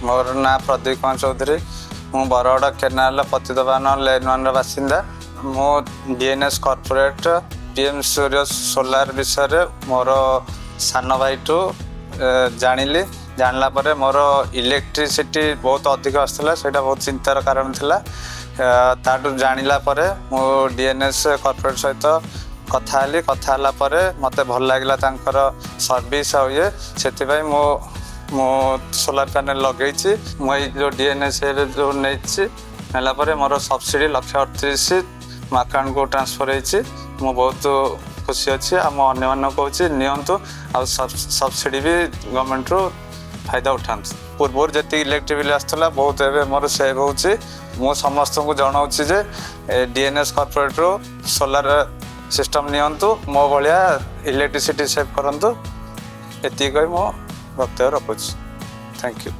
मोर ना प्रदीप कुमार चौधरी मु बरगड़ केनाल पतितपान लेन 1 बासिंदा मो DNS कॉर्पोरेट पीएम सूर्य सोलार विषय मोर सान भाई टू जानिली जानला परे मोर इलेक्ट्रिसिटी बहुत अधिक आसला सेटा बहुत चिंतार कारण थिला ताटू जानिला परे मो DNS कॉर्पोरेट सहित कथा हला परे मते भल लागला तांकर सर्विस आ ये सेति भाई मो सोलार पैनल लगेछि मो जो DNS जो नेछि नेला परे मोर सब्सिडी 138 मो अकाउंट को ट्रांसफर होइछि मो बहुत खुशी अच्छी आम अन्य मान कहूँ नियंतु आ सब्सिडी भी गवर्नमेंट रू फायदा उठाते पूर्व जी इलेक्ट्रिक बिल आसाला बहुत एवं मोर सेव हो समस्त को जनाऊँ जे DNS कॉर्पोरेट रू सोलार सिस्टम नियंतु मो भाया इलेक्ट्रिसिटी सेव करूँ एति कही मो वक्तव्य रखुच्छी थैंक यू।